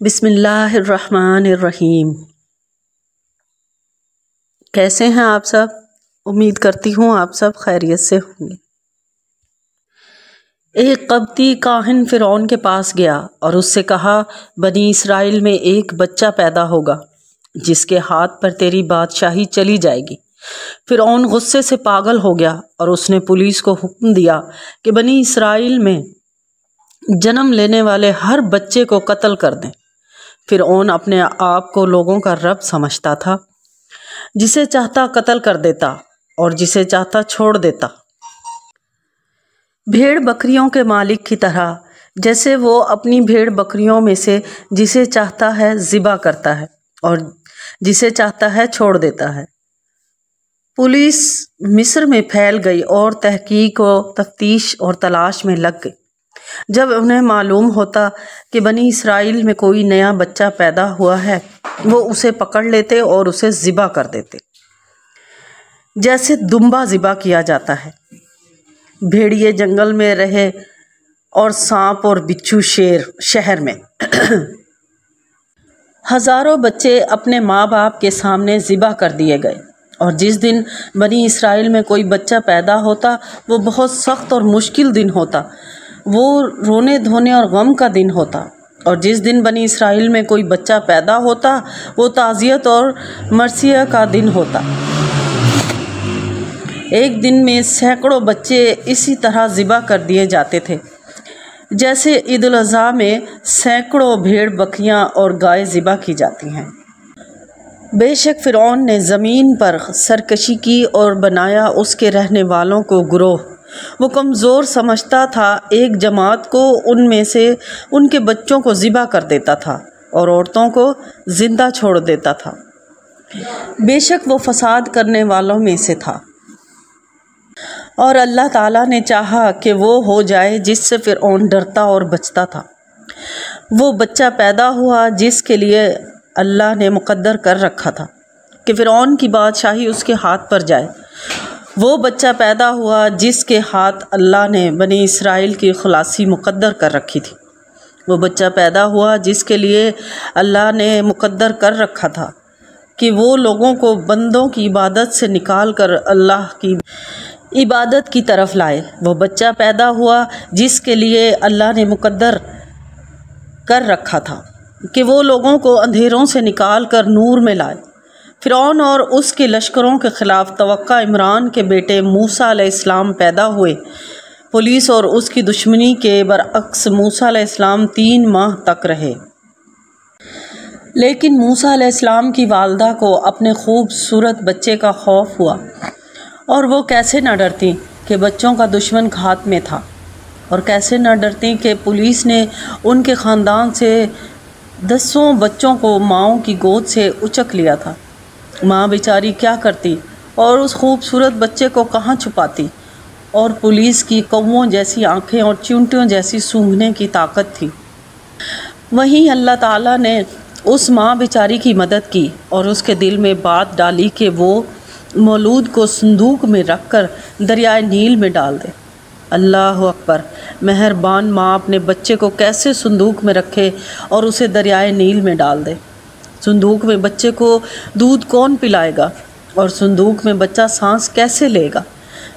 بسم اللہ الرحمن الرحیم۔ کیسے ہیں آپ سب؟ امید کرتی ہوں آپ سب خیریت سے ہوں گے۔ ایک قبطی کاہن فرعون کے پاس گیا اور اس سے کہا، بنی اسرائیل میں ایک بچہ پیدا ہوگا جس کے ہاتھ پر تیری بادشاہی چلی جائے گی۔ فرعون غصے سے پاگل ہو گیا اور اس نے پولیس کو حکم دیا کہ بنی اسرائیل میں جنم لینے والے ہر بچے کو قتل کر دیں۔ فرعون اپنے آپ کو لوگوں کا رب سمجھتا تھا، جسے چاہتا قتل کر دیتا اور جسے چاہتا چھوڑ دیتا۔ بھیڑ بکریوں کے مالک کی طرح، جیسے وہ اپنی بھیڑ بکریوں میں سے جسے چاہتا ہے ذبح کرتا ہے اور جسے چاہتا ہے چھوڑ دیتا ہے۔ پولیس مصر میں پھیل گئی اور تحقیق و تفتیش اور تلاش میں لگ گئی۔ جب انہیں معلوم ہوتا کہ بنی اسرائیل میں کوئی نیا بچہ پیدا ہوا ہے، وہ اسے پکڑ لیتے اور اسے ذبح کر دیتے، جیسے دمبا ذبح کیا جاتا ہے۔ بھیڑیے جنگل میں رہے اور سانپ اور بچھو شہر میں۔ ہزاروں بچے اپنے ماں باپ کے سامنے ذبح کر دیے گئے، اور جس دن بنی اسرائیل میں کوئی بچہ پیدا ہوتا وہ بہت سخت اور مشکل دن ہوتا، وہ رونے دھونے اور غم کا دن ہوتا۔ اور جس دن بنی اسرائیل میں کوئی بچہ پیدا ہوتا وہ تعزیت اور مرثیہ کا دن ہوتا۔ ایک دن میں سینکڑوں بچے اسی طرح ذبح کر دیے جاتے تھے، جیسے عید الاضحیٰ میں سینکڑوں بھیڑ بکریاں اور گائے ذبح کی جاتی ہیں۔ بے شک فرعون نے زمین پر سرکشی کی اور بنایا اس کے رہنے والوں کو گروہ۔ وہ کمزور سمجھتا تھا، ایک جماعت کو ان میں سے ان کے بچوں کو ذبح کر دیتا تھا اور عورتوں کو زندہ چھوڑ دیتا تھا۔ بے شک وہ فساد کرنے والوں میں سے تھا، اور اللہ تعالیٰ نے چاہا کہ وہ ہو جائے جس سے فرعون ڈرتا اور بچتا تھا۔ وہ بچہ پیدا ہوا جس کے لیے اللہ نے مقدر کر رکھا تھا کہ فرعون کی بادشاہی اس کے ہاتھ پر جائے۔ وہ بچہ پیدا ہوا جس کے ہاتھ اللہ نے بنی اسرائیل کی خلاصی مقدر کر رکھی تھی۔ وہ بچہ پیدا ہوا جس کے لیے اللہ نے مقدر کر رکھا تھا کہ وہ لوگوں کو بندوں کی عبادت سے نکال کر اللہ کی عبادت کی طرف لائے۔ وہ بچہ پیدا ہوا جس کے لیے اللہ نے مقدر کر رکھا تھا کہ وہ لوگوں کو اندھیروں سے نکال کر نور میں لائے۔ فرعون اور اس کے لشکروں کے خلاف توقع عمران کے بیٹے موسیٰ علیہ السلام پیدا ہوئے۔ پولیس اور اس کی دشمنی کے برعکس موسیٰ علیہ السلام 3 ماہ تک رہے، لیکن موسیٰ علیہ السلام کی والدہ کو اپنے خوبصورت بچے کا خوف ہوا، اور وہ کیسے نہ ڈرتی کہ بچوں کا دشمن گھات میں تھا، اور کیسے نہ ڈرتی کہ پولیس نے ان کے خاندان سے 10 بچوں کو ماؤں کی گود سے اچک لیا تھا۔ ماں بیچاری کیا کرتی اور اس خوبصورت بچے کو کہاں چھپاتی؟ اور پولیس کی کووں جیسی آنکھیں اور چیونٹیوں جیسی سونگھنے کی طاقت تھی۔ وہیں اللہ تعالیٰ نے اس ماں بیچاری کی مدد کی اور اس کے دل میں بات ڈالی کہ وہ مولود کو صندوق میں رکھ کر دریائے نیل میں ڈال دے۔ اللہ اکبر! مہربان ماں اپنے بچے کو کیسے صندوق میں رکھے اور اسے دریائے نیل میں ڈال دے۔ صندوق میں بچے کو دودھ کون پلائے گا اور صندوق میں بچہ سانس کیسے لے گا؟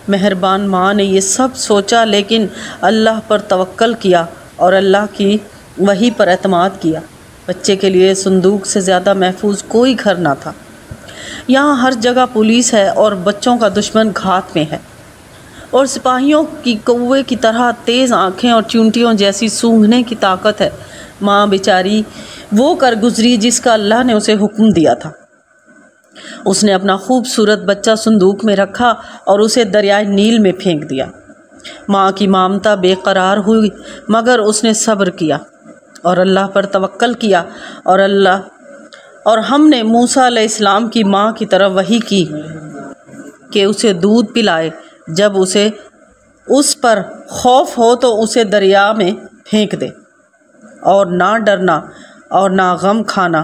مہربان ماں نے یہ سب سوچا، لیکن اللہ پر توکل کیا اور اللہ کی وحی پر اعتماد کیا۔ بچے کے لیے صندوق سے زیادہ محفوظ کوئی گھر نہ تھا۔ یہاں ہر جگہ پولیس ہے اور بچوں کا دشمن گھات میں ہے، اور سپاہیوں کی کوے کی طرح تیز آنکھیں اور چیونٹیوں جیسی سونگھنے کی طاقت ہے۔ ماں بیچاری وہ کر گزری جس کا اللہ نے اسے حکم دیا تھا۔ اس نے اپنا خوبصورت بچہ صندوق میں رکھا اور اسے دریائے نیل میں پھینک دیا۔ ماں کی مامتا بے قرار ہوئی، مگر اس نے صبر کیا اور اللہ پر توکل کیا، اور ہم نے موسیٰ علیہ السلام کی ماں کی طرف وحی کی کہ اسے دودھ پلائے۔ جب اسے اس پر خوف ہو تو اسے دریا میں پھینک دے، اور نہ ڈرنا اور نہ غم کھانا،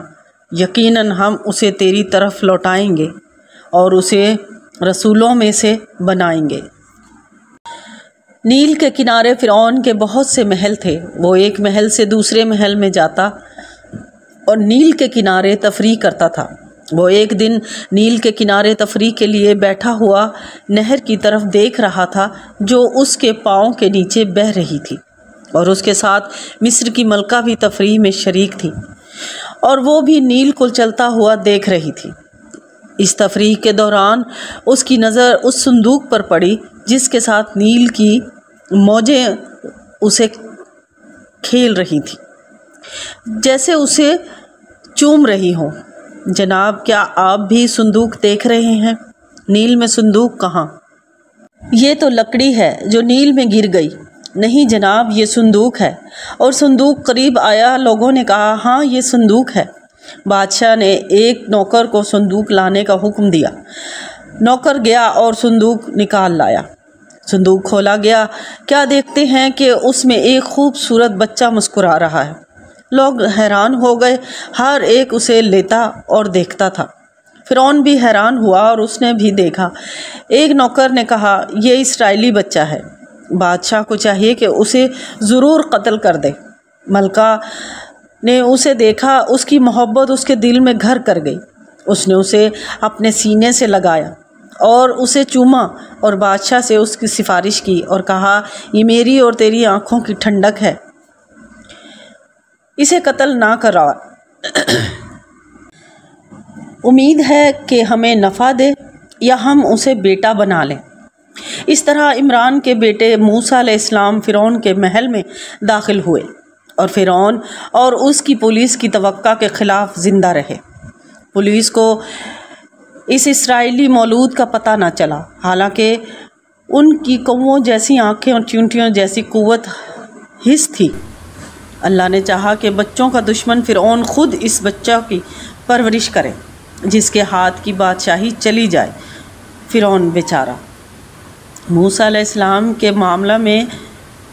یقیناً ہم اسے تیری طرف لوٹائیں گے اور اسے رسولوں میں سے بنائیں گے۔ نیل کے کنارے فرعون کے بہت سے محل تھے۔ وہ ایک محل سے دوسرے محل میں جاتا اور نیل کے کنارے تفریح کرتا تھا۔ وہ ایک دن نیل کے کنارے تفریح کے لیے بیٹھا ہوا نہر کی طرف دیکھ رہا تھا جو اس کے پاؤں کے نیچے بہہ رہی تھی، اور اس کے ساتھ مصر کی ملکہ بھی تفریح میں شریک تھی اور وہ بھی نیل کو چلتا ہوا دیکھ رہی تھی۔ اس تفریح کے دوران اس کی نظر اس صندوق پر پڑی جس کے ساتھ نیل کی موجیں اسے کھیل رہی تھیں، جیسے اسے چوم رہی ہوں۔ جناب، کیا آپ بھی صندوق دیکھ رہے ہیں؟ نیل میں صندوق کہاں؟ یہ تو لکڑی ہے جو نیل میں گر گئی۔ نہیں جناب، یہ صندوق ہے۔ اور صندوق قریب آیا۔ لوگوں نے کہا، ہاں یہ صندوق ہے۔ بادشاہ نے ایک نوکر کو صندوق لانے کا حکم دیا۔ نوکر گیا اور صندوق نکال لایا۔ صندوق کھولا گیا۔ کیا دیکھتے ہیں کہ اس میں ایک خوبصورت بچہ مسکرا رہا ہے۔ لوگ حیران ہو گئے، ہر ایک اسے لیتا اور دیکھتا تھا۔ فرعون بھی حیران ہوا اور اس نے بھی دیکھا۔ ایک نوکر نے کہا، یہ اسرائیلی بچہ ہے، بادشاہ کو چاہیے کہ اسے ضرور قتل کر دے۔ ملکہ نے اسے دیکھا، اس کی محبت اس کے دل میں گھر کر گئی۔ اس نے اسے اپنے سینے سے لگایا اور اسے چوما اور بادشاہ سے اس کی سفارش کی اور کہا، یہ میری اور تیری آنکھوں کی ٹھنڈک ہے، اسے قتل نہ کرا، امید ہے کہ ہمیں نفع دے یا ہم اسے بیٹا بنا لیں۔ اس طرح عمران کے بیٹے موسیٰ علیہ السلام فرعون کے محل میں داخل ہوئے اور فرعون اور اس کی پولیس کی توقع کے خلاف زندہ رہے۔ پولیس کو اس اسرائیلی مولود کا پتہ نہ چلا، حالانکہ ان کی کووں جیسی آنکھیں اور چیونٹیوں جیسی قوت حس تھی۔ اللہ نے چاہا کہ بچوں کا دشمن فرعون خود اس بچہ کی پرورش کرے جس کے ہاتھ کی بادشاہی چلی جائے۔ فرعون بیچارہ، موسیٰ علیہ السلام کے معاملہ میں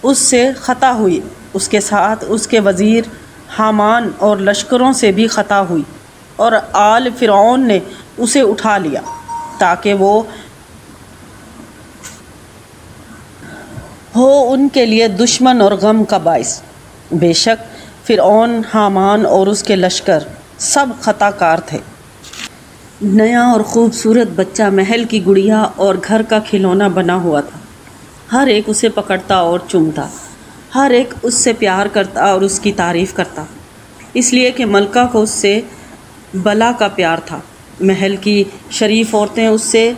اس سے خطا ہوئی، اس کے ساتھ اس کے وزیر حامان اور لشکروں سے بھی خطا ہوئی، اور آل فرعون نے اسے اٹھا لیا تاکہ وہ ہو ان کے لیے دشمن اور غم کا باعث۔ بے شک فرعون، حامان اور اس کے لشکر سب خطا کار تھے۔ نیا اور خوبصورت بچہ محل کی گڑیا اور گھر کا کھلونا بنا ہوا تھا۔ ہر ایک اسے پکڑتا اور چومتا، ہر ایک اس سے پیار کرتا اور اس کی تعریف کرتا، اس لیے کہ ملکہ کو اس سے بلا کا پیار تھا۔ محل کی شریف عورتیں اس سے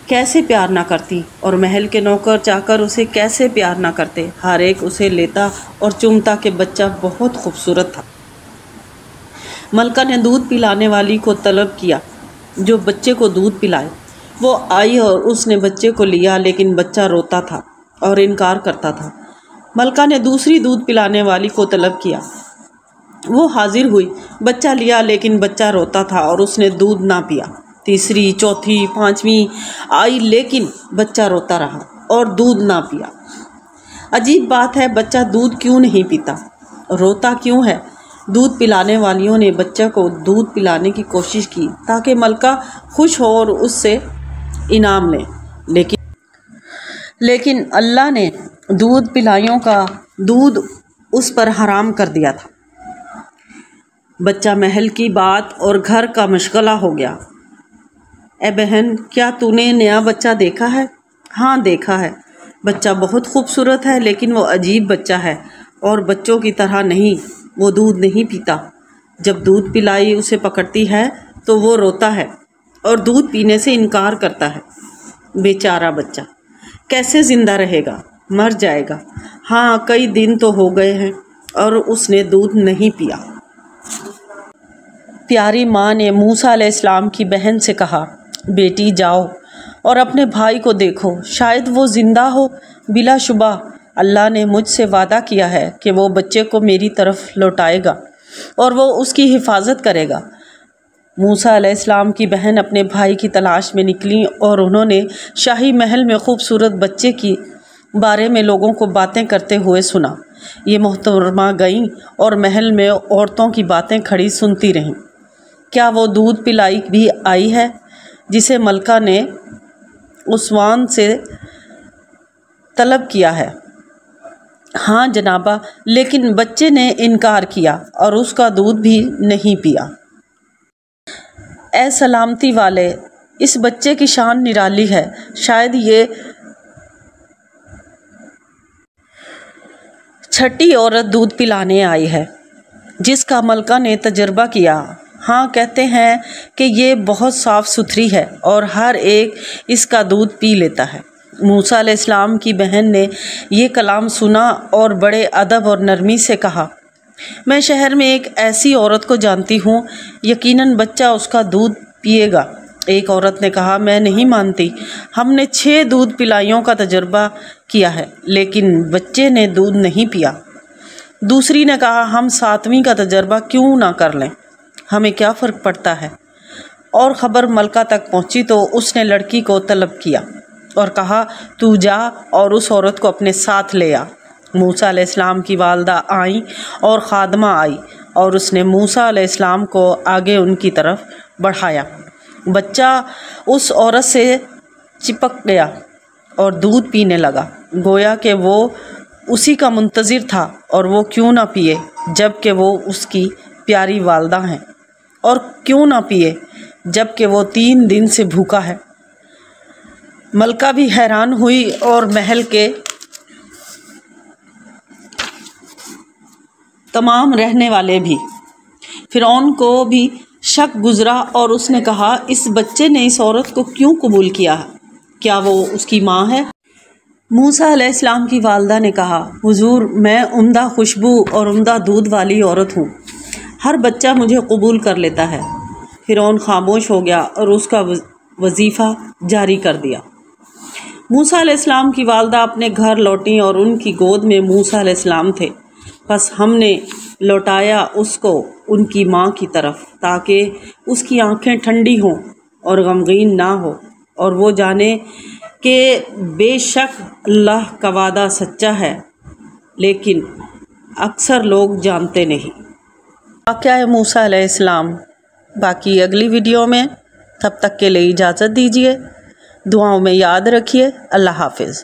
کیسے پیار نہ کرتی، اور محل کے نوکر چاکر اسے کیسے پیار نہ کرتے۔ ہر ایک اسے لیتا اور چومتا کہ بچہ بہت خوبصورت تھا۔ ملکہ نے دودھ پلانے والی کو طلب کیا جو بچے کو دودھ پلائے۔ وہ آئی اور اس نے بچے کو لیا، لیکن بچہ روتا تھا اور انکار کرتا تھا۔ ملکہ نے دوسری دودھ پلانے والی کو طلب کیا۔ وہ حاضر ہوئی، بچہ لیا، لیکن بچہ روتا تھا اور اس نے دودھ نہ پیا۔ تیسری، چوتھی، پانچویں آئی، لیکن بچہ روتا رہا اور دودھ نہ پیا۔ عجیب بات ہے، بچہ دودھ کیوں نہیں پیتا؟ روتا کیوں ہے؟ دودھ پلانے والیوں نے بچہ کو دودھ پلانے کی کوشش کی تاکہ ملکہ خوش ہو اور اس سے انعام لے، لیکن اللہ نے دودھ پلائیوں کا دودھ اس پر حرام کر دیا تھا۔ بچہ محل کی بات اور گھر کا مشغلہ ہو گیا۔ اے بہن، کیا تو نے نیا بچہ دیکھا ہے؟ ہاں دیکھا ہے، بچہ بہت خوبصورت ہے، لیکن وہ عجیب بچہ ہے اور بچوں کی طرح نہیں، وہ دودھ نہیں پیتا۔ جب دودھ پلائی اسے پکڑتی ہے تو وہ روتا ہے اور دودھ پینے سے انکار کرتا ہے۔ بیچارہ بچہ کیسے زندہ رہے گا؟ مر جائے گا۔ ہاں، کئی دن تو ہو گئے ہیں اور اس نے دودھ نہیں پیا۔ پیاری ماں نے موسیٰ علیہ السلام کی بہن سے کہا، بیٹی جاؤ اور اپنے بھائی کو دیکھو، شاید وہ زندہ ہو۔ بلا شبہ اللہ نے مجھ سے وعدہ کیا ہے کہ وہ بچے کو میری طرف لوٹائے گا اور وہ اس کی حفاظت کرے گا۔ موسیٰ علیہ السلام کی بہن اپنے بھائی کی تلاش میں نکلیں اور انہوں نے شاہی محل میں خوبصورت بچے کی بارے میں لوگوں کو باتیں کرتے ہوئے سنا۔ یہ محترمہ گئیں اور محل میں عورتوں کی باتیں کھڑی سنتی رہیں۔ کیا وہ دودھ پلائی بھی آئی ہے جسے ملکہ نے اسوان سے طلب کیا ہے؟ ہاں جنابہ، لیکن بچے نے انکار کیا اور اس کا دودھ بھی نہیں پیا۔ اے سلامتی والے، اس بچے کی شان نرالی ہے، شاید یہ چھٹی عورت دودھ پلانے آئی ہے جس کا ملکہ نے تجربہ کیا۔ ہاں، کہتے ہیں کہ یہ بہت صاف ستھری ہے اور ہر ایک اس کا دودھ پی لیتا ہے۔ موسیٰ علیہ السلام کی بہن نے یہ کلام سنا اور بڑے ادب اور نرمی سے کہا، میں شہر میں ایک ایسی عورت کو جانتی ہوں، یقیناً بچہ اس کا دودھ پیے گا۔ ایک عورت نے کہا، میں نہیں مانتی، ہم نے 6 دودھ پلائیوں کا تجربہ کیا ہے لیکن بچے نے دودھ نہیں پیا۔ دوسری نے کہا، ہم 7ویں کا تجربہ کیوں نہ کر لیں، ہمیں کیا فرق پڑتا ہے۔ اور خبر ملکہ تک پہنچی تو اس نے لڑکی کو طلب کیا اور کہا، تو جا اور اس عورت کو اپنے ساتھ لے آ۔ موسیٰ علیہ السلام کی والدہ آئیں اور خادمہ آئی اور اس نے موسیٰ علیہ السلام کو آگے ان کی طرف بڑھایا۔ بچہ اس عورت سے چپک گیا اور دودھ پینے لگا، گویا کہ وہ اسی کا منتظر تھا، اور وہ کیوں نہ پیے جب کہ وہ اس کی پیاری والدہ ہیں، اور کیوں نہ پیے جب کہ وہ 3 دن سے بھوکا ہے۔ ملکہ بھی حیران ہوئی اور محل کے تمام رہنے والے بھی۔ فرعون کو بھی شک گزرا اور اس نے کہا، اس بچے نے اس عورت کو کیوں قبول کیا ہے؟ کیا وہ اس کی ماں ہے؟ موسیٰ علیہ السلام کی والدہ نے کہا، حضور، میں عمدہ خوشبو اور عمدہ دودھ والی عورت ہوں، ہر بچہ مجھے قبول کر لیتا ہے۔ فرعون خاموش ہو گیا اور اس کا وظیفہ جاری کر دیا۔ موسیٰ علیہ السلام کی والدہ اپنے گھر لوٹیں اور ان کی گود میں موسیٰ علیہ السلام تھے۔ بس ہم نے لوٹایا اس کو ان کی ماں کی طرف تاکہ اس کی آنکھیں ٹھنڈی ہوں اور غمگین نہ ہو، اور وہ جانے کہ بے شک اللہ کا وعدہ سچا ہے، لیکن اکثر لوگ جانتے نہیں۔ واقعہ موسیٰ علیہ السلام باقی اگلی ویڈیو میں۔ تب تک کے لیے اجازت دیجیے، دعاؤں میں یاد رکھیے۔ اللہ حافظ۔